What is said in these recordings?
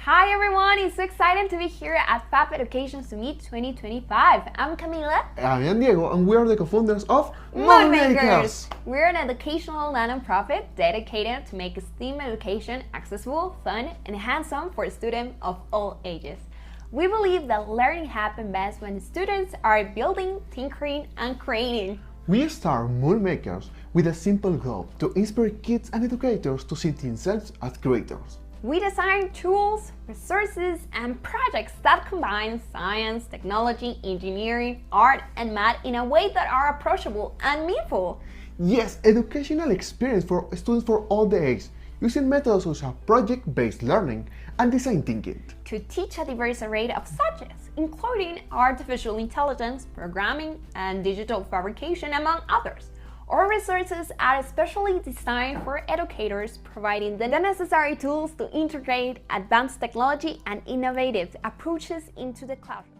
Hi everyone, it's so exciting to be here at FAP Education Summit 2025. I'm Camila. I'm Diego, and we are the co-founders of MoonMakers. We're an educational non-profit dedicated to make STEAM education accessible, fun, and hands-on for students of all ages. We believe that learning happens best when students are building, tinkering, and creating. We start MoonMakers with a simple goal to inspire kids and educators to see themselves as creators. We design tools, resources, and projects that combine science, technology, engineering, art, and math in a way that are approachable and meaningful. Yes, educational experience for students for all the ages, using methods such as project-based learning and design thinking. To teach a diverse array of subjects, including artificial intelligence, programming, and digital fabrication, among others. Our resources are especially designed for educators, providing the necessary tools to integrate advanced technology and innovative approaches into the classroom.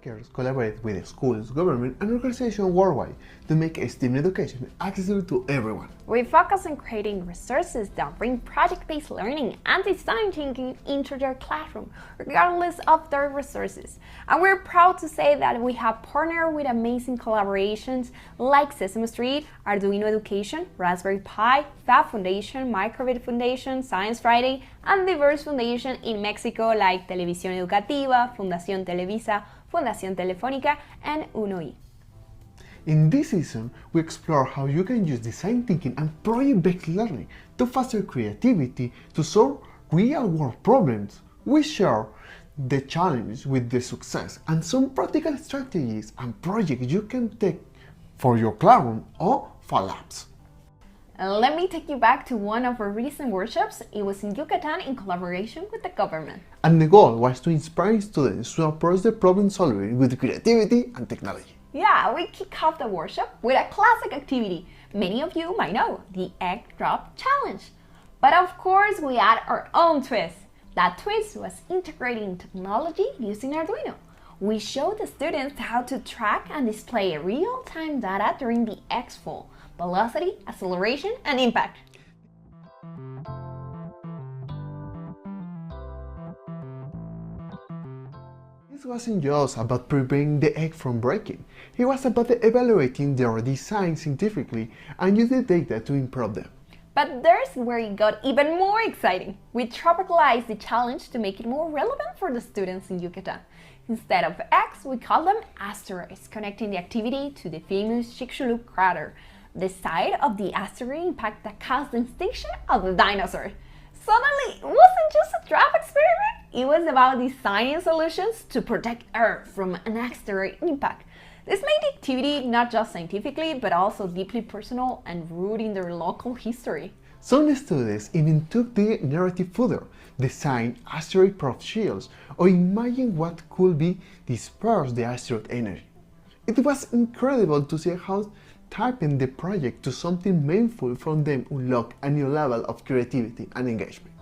MoonMakers collaborate with schools, government, and organizations worldwide to make STEAM education accessible to everyone. We focus on creating resources that bring project-based learning and design thinking into their classroom, regardless of their resources. And we're proud to say that we have partnered with amazing collaborations like Sesame Street, Arduino Education, Raspberry Pi, FAB Foundation, Microbit Foundation, Science Friday, and diverse foundations in Mexico like Televisión Educativa, Fundación Televisa, Fundación Telefónica, and UNOI. In this season, we explore how you can use design thinking and project-based learning to foster creativity to solve real-world problems. We share the challenges with the success and some practical strategies and projects you can take for your classroom or for labs. Let me take you back to one of our recent workshops. It was in Yucatan in collaboration with the government. And the goal was to inspire students to approach the problem solving with creativity and technology. Yeah, we kick off the workshop with a classic activity many of you might know, the Egg Drop Challenge. But of course, we add our own twist. That twist was integrating technology using Arduino. We showed the students how to track and display real-time data during the egg's fall, velocity, acceleration, and impact. This wasn't just about preventing the egg from breaking. It was about evaluating their design scientifically and use the data to improve them. But there's where it got even more exciting. We tropicalized the challenge to make it more relevant for the students in Yucatan. Instead of eggs, we call them asteroids, connecting the activity to the famous Chicxulub crater, the site of the asteroid impact that caused the extinction of the dinosaurs. Suddenly, it wasn't just a draft experiment, it was about designing solutions to protect Earth from an asteroid impact. This made the activity not just scientifically, but also deeply personal and rooted in their local history. Some students even took the narrative further, designed asteroid-proof shields, or imagined what could be dispersed the asteroid energy. It was incredible to see how typing the project to something meaningful from them unlocked a new level of creativity and engagement.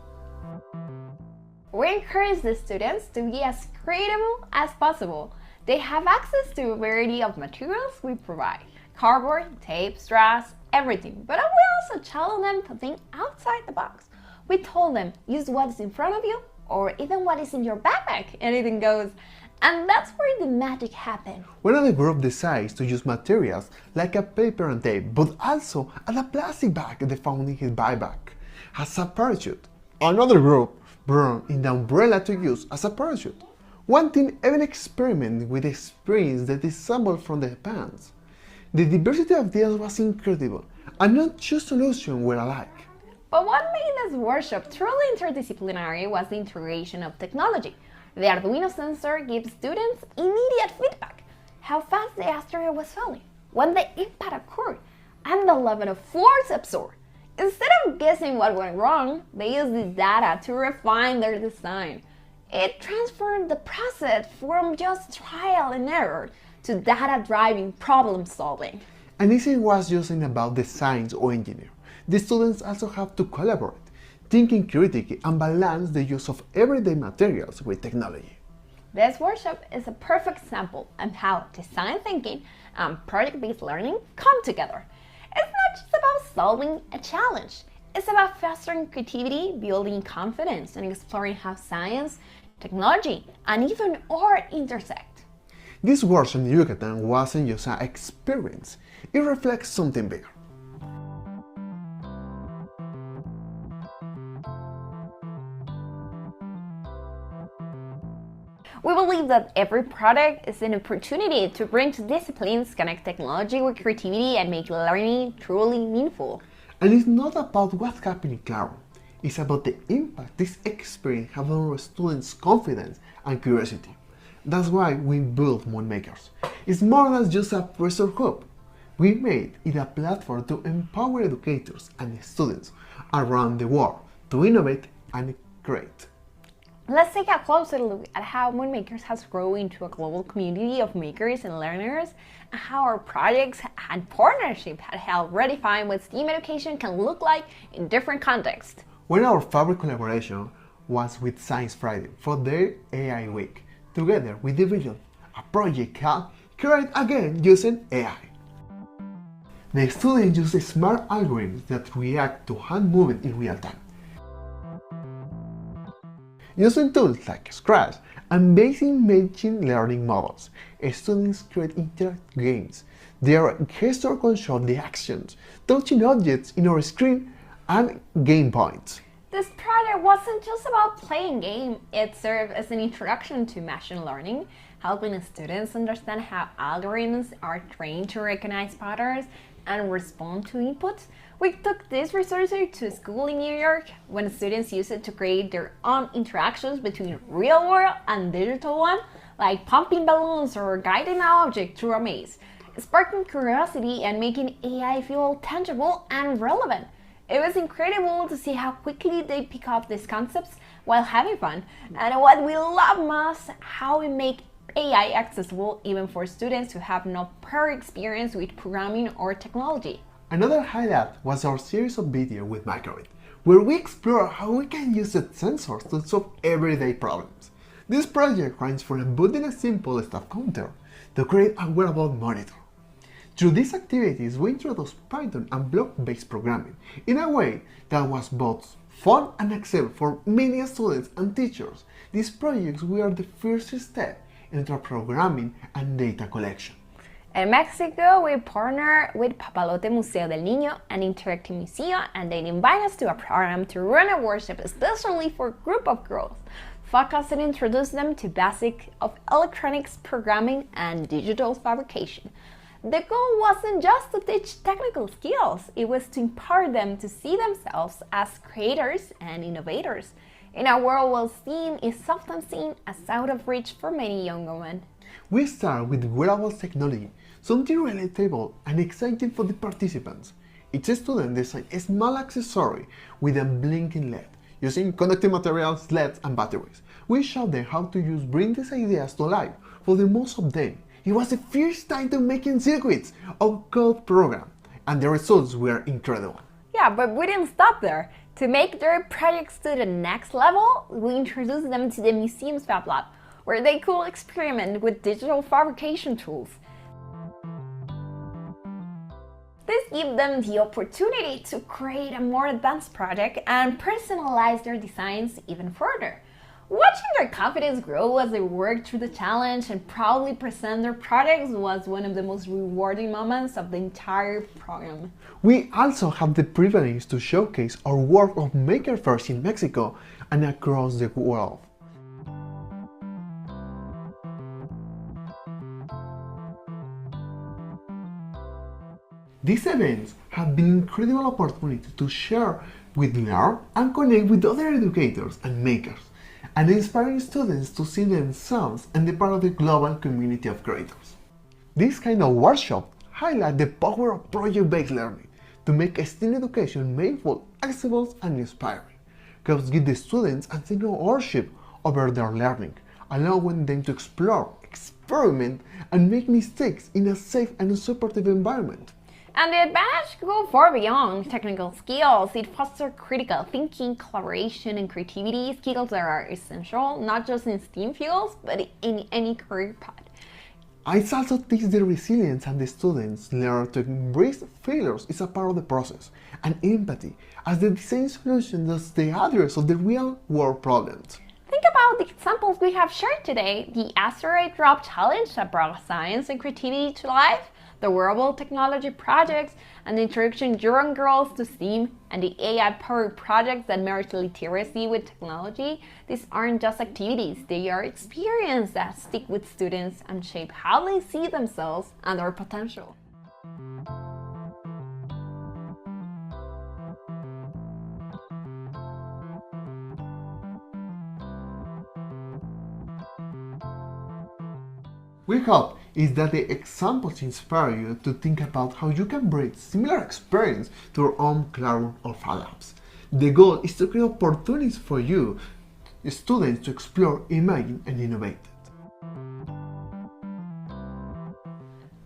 We encourage the students to be as creative as possible. They have access to a variety of materials we provide: cardboard, tape, straws, everything. But we also challenge them to think outside the box. We told them, use what's in front of you or even what is in your backpack. Anything goes. And that's where the magic happened. One of the group decides to use materials like a paper and tape, but also a plastic bag they found in his backpack as a parachute. Another group brought in the umbrella to use as a parachute. One team even experimented with the springs that assembled from the pants. The diversity of ideas was incredible, and not two solutions were alike. But what made this workshop truly interdisciplinary was the integration of technology. The Arduino sensor gives students immediate feedback: how fast the asteroid was falling, when the impact occurred, and the level of force absorbed. Instead of guessing what went wrong, they used this data to refine their design. It transformed the process from just trial and error to data-driven problem solving. And this was just about the science or engineer. The students also have to collaborate. thinking critically and balance the use of everyday materials with technology. This workshop is a perfect example of how design thinking and project-based learning come together. It's not just about solving a challenge. It's about fostering creativity, building confidence, and exploring how science, technology, and even art intersect. This workshop in Yucatan wasn't just an experience, it reflects something bigger. We believe that every project is an opportunity to bring two disciplines, connect technology with creativity, and make learning truly meaningful. And it's not about what's happening, Claro. It's about the impact this experience has on our students' confidence and curiosity. That's why we built MoonMakers. It's more than just a pressure hub. We made it a platform to empower educators and students around the world to innovate and create. Let's take a closer look at how MoonMakers has grown into a global community of makers and learners, and how our projects and partnership have helped redefine what STEAM education can look like in different contexts. When our favorite collaboration was with Science Friday for their AI Week, together we developed a project called Create Again using AI. The students use smart algorithms that react to hand movement in real time. Using tools like Scratch and basic machine learning models, students create interactive games. Their gesture control the actions, touching objects in our screen and game points. This project wasn't just about playing game, it served as an introduction to machine learning, helping students understand how algorithms are trained to recognize patterns and respond to inputs. We took this resources to a school in New York when students used it to create their own interactions between real world and digital one, like pumping balloons or guiding an object through a maze, sparking curiosity and making AI feel tangible and relevant. It was incredible to see how quickly they pick up these concepts while having fun. And what we love most, how we make AI accessible even for students who have no prior experience with programming or technology. Another highlight was our series of videos with Microbit, where we explore how we can use the sensors to solve everyday problems. This project ranges from building a simple staff counter to create a wearable monitor. Through these activities, we introduced Python and block-based programming in a way that was both fun and accessible for many students and teachers. These projects were the first step into programming and data collection. In Mexico, we partnered with Papalote Museo del Niño, an interactive museum, and they invited us to a program to run a workshop especially for a group of girls, focus and introduce them to basics of electronics programming and digital fabrication. The goal wasn't just to teach technical skills, it was to empower them to see themselves as creators and innovators in a world where STEAM is often seen as out of reach for many young women. We start with wearable technology, something relatable and exciting for the participants. Each student designed a small accessory with a blinking LED, using conductive materials, LEDs, and batteries. We showed them how to bring these ideas to life. For the most of them, it was the first time to making circuits or code program, and the results were incredible. Yeah, but we didn't stop there. To make their projects to the next level, we introduced them to the museum's Fab Lab, where they could experiment with digital fabrication tools. This gives them the opportunity to create a more advanced project and personalize their designs even further. Watching their confidence grow as they work through the challenge and proudly present their projects was one of the most rewarding moments of the entire program. We also have the privilege to showcase our work of maker fairs in Mexico and across the world. These events have been incredible opportunities to share with learn and connect with other educators and makers, and inspiring students to see themselves and be part of the global community of creators. This kind of workshop highlight the power of project-based learning to make STEAM education meaningful, accessible, and inspiring. Because give the students a sense of ownership over their learning, allowing them to explore, experiment, and make mistakes in a safe and supportive environment. And the advantage go far beyond technical skills. It fosters critical thinking, collaboration, and creativity, skills that are essential not just in STEAM fields, but in any career path. It also teaches the resilience, and the students learn to embrace failures is a part of the process, and empathy as they design solutions as the address of the real world problems. Think about the examples we have shared today: the asteroid drop challenge that brought science and creativity to life, the wearable technology projects, and the introduction of young girls to STEAM, and the AI-powered projects that merge literacy with technology. These aren't just activities, they are experiences that stick with students and shape how they see themselves and their potential. We hope is that the examples inspire you to think about how you can bring similar experience to your own classroom or labs. The goal is to create opportunities for you, students, to explore, imagine, and innovate.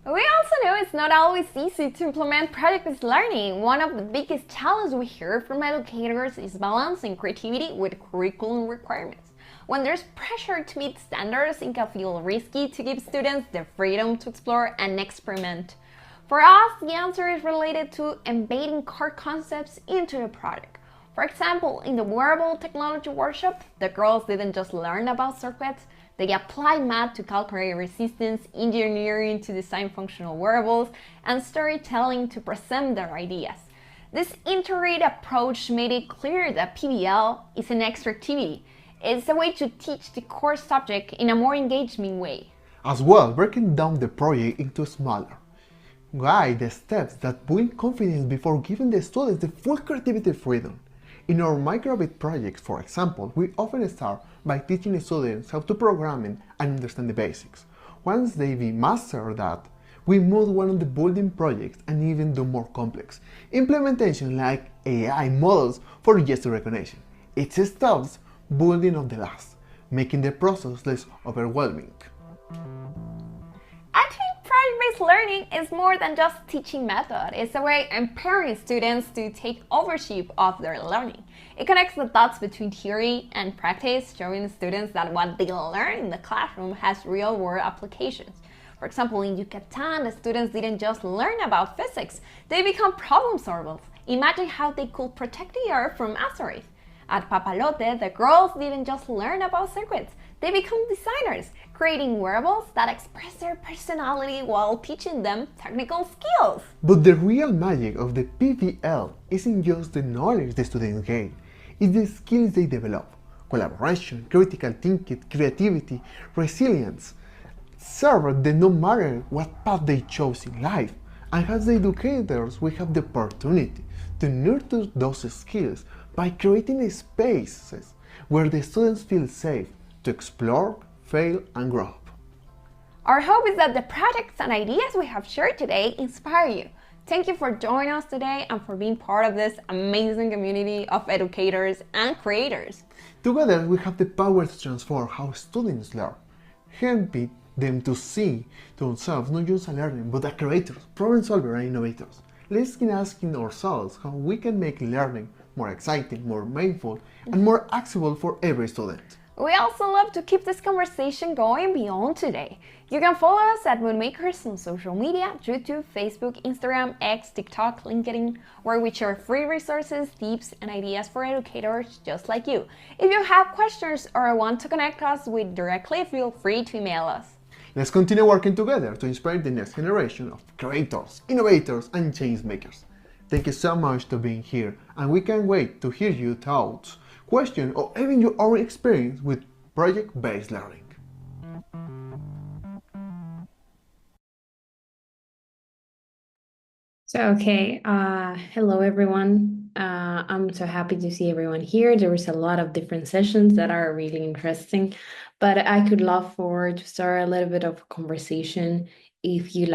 We also know it's not always easy to implement project-based learning. One of the biggest challenges we hear from educators is balancing creativity with curriculum requirements. When there's pressure to meet standards, it can feel risky to give students the freedom to explore and experiment. For us, the answer is related to embedding core concepts into the project. For example, in the wearable technology workshop, the girls didn't just learn about circuits, they applied math to calculate resistance, engineering to design functional wearables, and storytelling to present their ideas. This integrated approach made it clear that PBL is an extra activity. It's a way to teach the core subject in a more engaging way. As well, breaking down the project into smaller, guide the steps that build confidence before giving the students the full creativity freedom. In our microbit projects, for example, we often start by teaching the students how to program and understand the basics. Once they master that, we move on to the building projects and even do more complex implementation like AI models for gesture recognition. It stops building on the last, making the process less overwhelming. I think project-based learning is more than just teaching method. It's a way of empowering students to take ownership of their learning. It connects the dots between theory and practice, showing students that what they learn in the classroom has real-world applications. For example, in Yucatan, the students didn't just learn about physics, they become problem solvers. Imagine how they could protect the earth from asteroids. At Papalote, the girls didn't just learn about circuits, they become designers, creating wearables that express their personality while teaching them technical skills. But the real magic of the PBL isn't just the knowledge the students gain, it's the skills they develop: collaboration, critical thinking, creativity, resilience. Serve that no matter what path they chose in life, and as educators, we have the opportunity to nurture those skills by creating spaces where the students feel safe to explore, fail, and grow. Our hope is that the projects and ideas we have shared today inspire you. Thank you for joining us today and for being part of this amazing community of educators and creators. Together, we have the power to transform how students learn, helping them to see themselves not just as learners, but as creators, problem solvers, and innovators. Let's keep asking ourselves how we can make learning more exciting, more mindful, and more accessible for every student. We also love to keep this conversation going beyond today. You can follow us at MoonMakers on social media: YouTube, Facebook, Instagram, X, TikTok, LinkedIn, where we share free resources, tips, and ideas for educators just like you. If you have questions or want to connect us with directly, feel free to email us. Let's continue working together to inspire the next generation of creators, innovators, and change makers. Thank you so much for being here, and we can't wait to hear your thoughts, questions, or even your own experience with project-based learning. Hello everyone. I'm so happy to see everyone here. There was a lot of different sessions that are really interesting, but I could love to start a little bit of a conversation. If you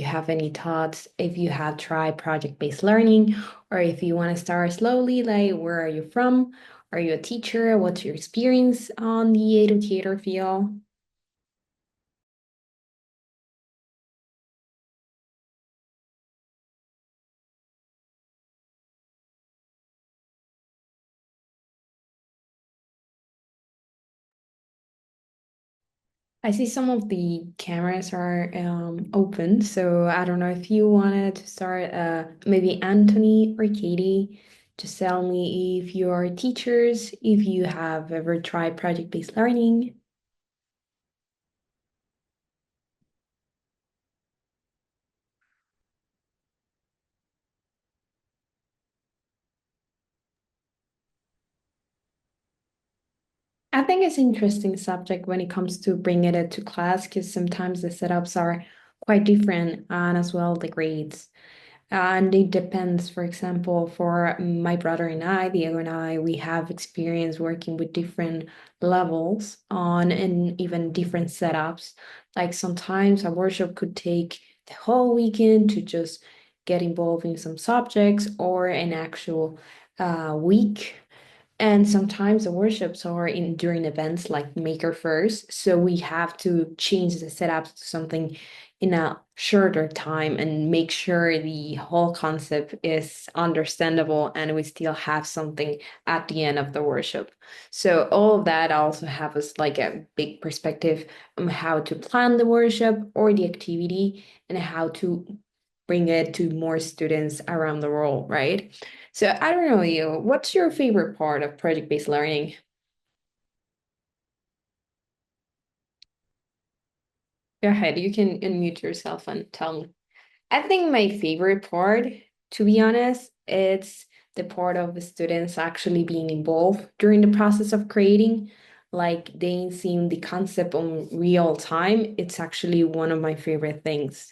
have any thoughts, if you have tried project-based learning, or if you want to start slowly, like where are you from? Are you a teacher? What's your experience on the educator field? I see some of the cameras are open, so I don't know if you wanted to start, maybe Anthony or Katie, just tell me if you are teachers, if you have ever tried project-based learning. I think it's an interesting subject when it comes to bringing it to class because sometimes the setups are quite different and as well the grades. And it depends, for example, for my brother and I, Diego and I, we have experience working with different levels on and even different setups. Like sometimes a workshop could take the whole weekend to just get involved in some subjects or an actual week. And sometimes the workshops are in during events like Maker First, so we have to change the setup to something in a shorter time and make sure the whole concept is understandable and we still have something at the end of the workshop. So all of that also have us like a big perspective on how to plan the workshop or the activity and how to bring it to more students around the world, right? So I don't know you, what's your favorite part of project-based learning? Go ahead, you can unmute yourself and tell me. I think my favorite part, to be honest, it's the part of the students actually being involved during the process of creating, like they seeing the concept on real time. It's actually one of my favorite things.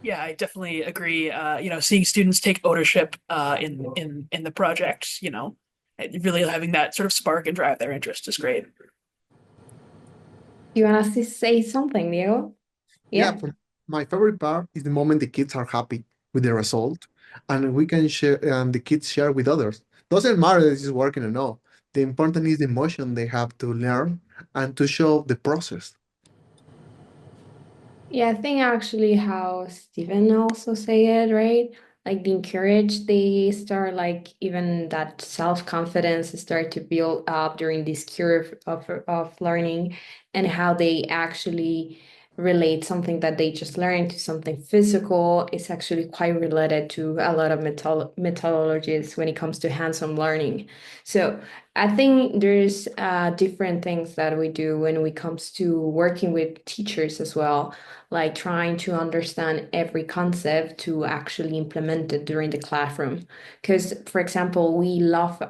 Yeah, I definitely agree. Seeing students take ownership in the project, and really having that sort of spark and drive their interest is great. You want us to say something, Diego? Yeah, Yeah. my favorite part is the moment the kids are happy with the result, and we can share, and the kids share with others. Doesn't matter if it's working or not. The important is the emotion they have to learn and to show the process. Yeah, I think actually how Stephen also say it, right? Like being encouraged, they start like even that self-confidence start to build up during this curve of learning and how they actually relate something that they just learned to something physical. It's actually quite related to a lot of methodologies when it comes to hands-on learning. So I think there's different things that we do when it comes to working with teachers as well, like trying to understand every concept to actually implement it during the classroom. Because, for example, we love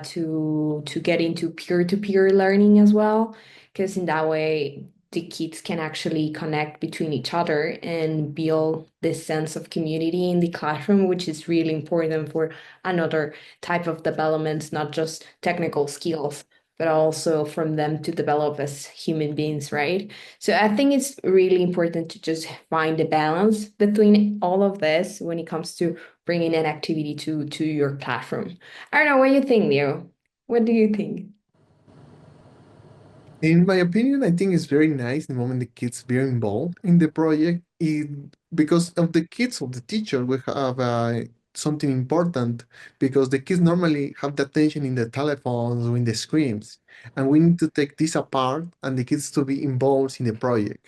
to get into peer-to-peer learning as well, because in that way the kids can actually connect between each other and build this sense of community in the classroom, which is really important for another type of developments, not just technical skills, but also from them to develop as human beings, right? So I think it's really important to just find a balance between all of this when it comes to bringing an activity to your classroom. I don't know what you think, Leo. What do you think? In my opinion, I think it's very nice the moment the kids be involved in the project. Because of the kids of the teacher, we have something important because the kids normally have the attention in the telephones or in the screens, and we need to take this apart and the kids to be involved in the project.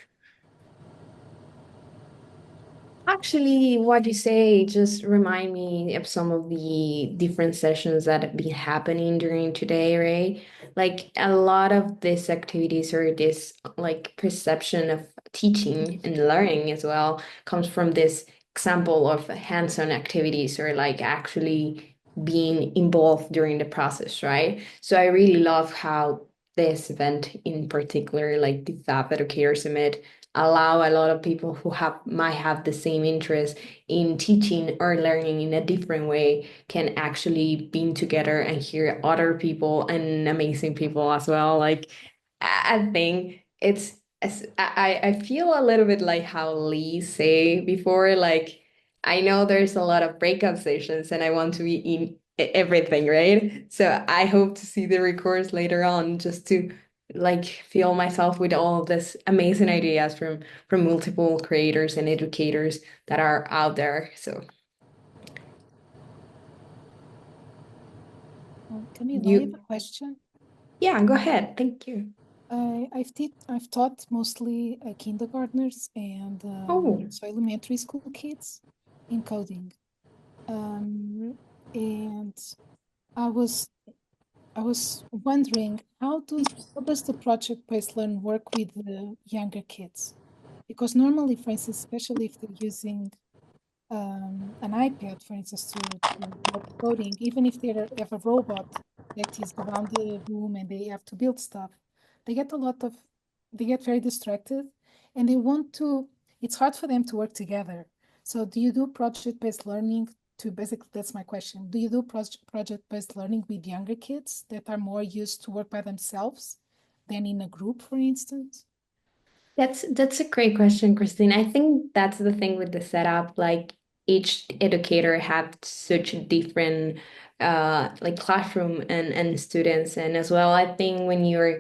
Actually, what you say just remind me of some of the different sessions that have been happening during today, right? Like a lot of these activities or this like perception of teaching and learning as well comes from this example of hands-on activities or like actually being involved during the process, right? So I really love how this event in particular, like the FAP Educator Summit, allow a lot of people who have might have the same interest in teaching or learning in a different way can actually be together and hear other people and amazing people as well. Like I think I feel a little bit like how Lee say before, like I know there's a lot of breakout sessions and I want to be in everything, right? So I hope to see the records later on just to like feel myself with all of this amazing ideas from multiple creators and educators that are out there. So Camila, I have a You, question. yeah, go ahead. Thank you. I've taught mostly kindergartners and Oh, so elementary school kids in coding. And I was I was wondering how does the project-based learn work with the younger kids? Because normally, for instance, especially if they're using an iPad, for instance, to help coding, even if they have a robot that is around the room and they have to build stuff, they get a lot of, they get very distracted and they want to, it's hard for them to work together. So do you do project-based learning to basically, that's my question. Do you do project-based learning with younger kids that are more used to work by themselves than in a group, for instance? that's a great question, Christine. I think that's the thing with the setup. Like each educator have such a different like classroom and students. And as well, I think when you're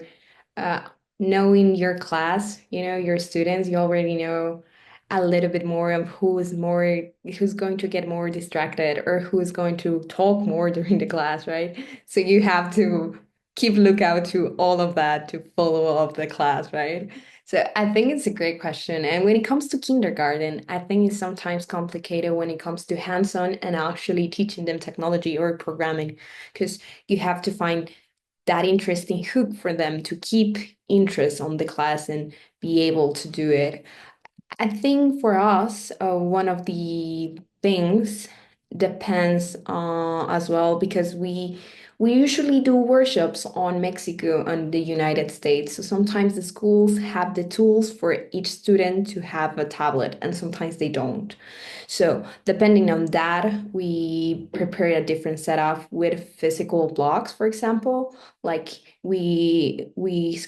uh knowing your class, your students, you already know a little bit more of who's going to get more distracted or who's going to talk more during the class, right? So you have to keep lookout to all of that to follow up the class, right? So I think it's a great question. And when it comes to kindergarten, I think it's sometimes complicated when it comes to hands-on and actually teaching them technology or programming, because you have to find that interesting hook for them to keep interest on the class and be able to do it. I think for us, one of the things depends as well because we usually do workshops on Mexico and the United States. So sometimes the schools have the tools for each student to have a tablet, and sometimes they don't. So depending on that, we prepare a different setup with physical blocks, for example. Like we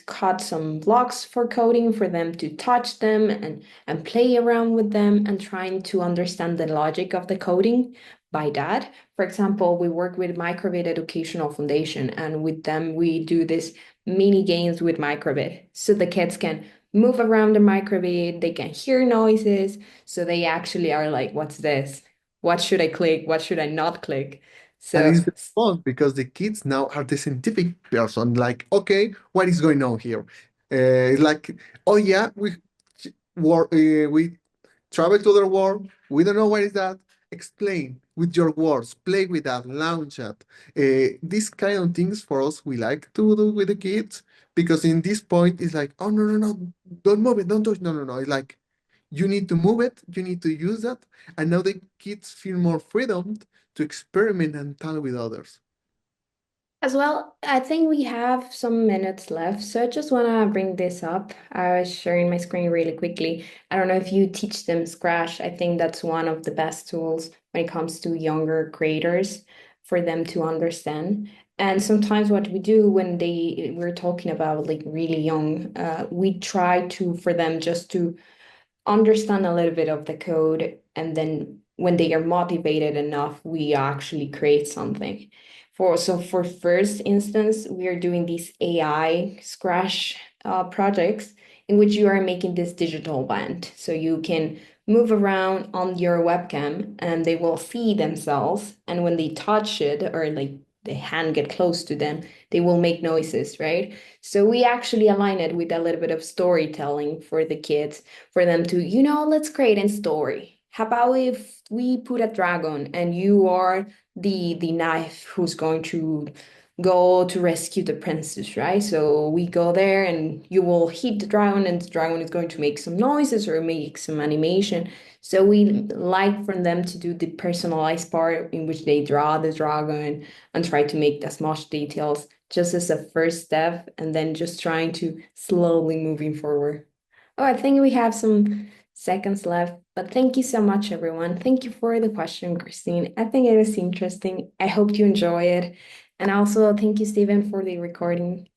cut some blocks for coding for them to touch them and play around with them and trying to understand the logic of the coding by that. For example, we work with Microbit Educational Foundation, and with them, we do this mini games with Microbit. So the kids can move around the microbit, they can hear noises. So they actually are like, what's this? What should I click? What should I not click? And So it's very fun because the kids now are the scientific person. Like, okay, what is going on here? It's like, oh yeah, we travel to other world. We don't know what is that. Explain with your words. Play with that. Launch it. These kind of things for us we like to do with the kids because in this point it's like, oh no, don't move it, don't touch. No. It's like you need to move it. You need to use that, and now the kids feel more freedom to experiment and talk with others. as well, I think we have some minutes left. So I just want to bring this up. I was sharing my screen really quickly. I don't know if you teach them Scratch. I think that's one of the best tools when it comes to younger creators for them to understand. And sometimes what we do when we're talking about like really young, we try to for them just to understand a little bit of the code, and then when they are motivated enough, we actually create something. For first instance, we are doing these AI Scratch projects in which you are making this digital band. So you can move around on your webcam and they will see themselves. And when they touch it or like the hand get close to them, they will make noises, right? So we actually align it with a little bit of storytelling for the kids for them to, let's create a story. How about if we put a dragon and you are the knife who's going to go to rescue the princess, right? So we go there and you will hit the dragon and the dragon is going to make some noises or make some animation. So we like for them to do the personalized part in which they draw the dragon and try to make as much details just as a first step and then just trying to slowly moving forward. Oh, I think we have some seconds left, but thank you so much, everyone. Thank you for the question, Christine. I think it was interesting. I hope you enjoy it. And also, thank you, Stephen, for the recording.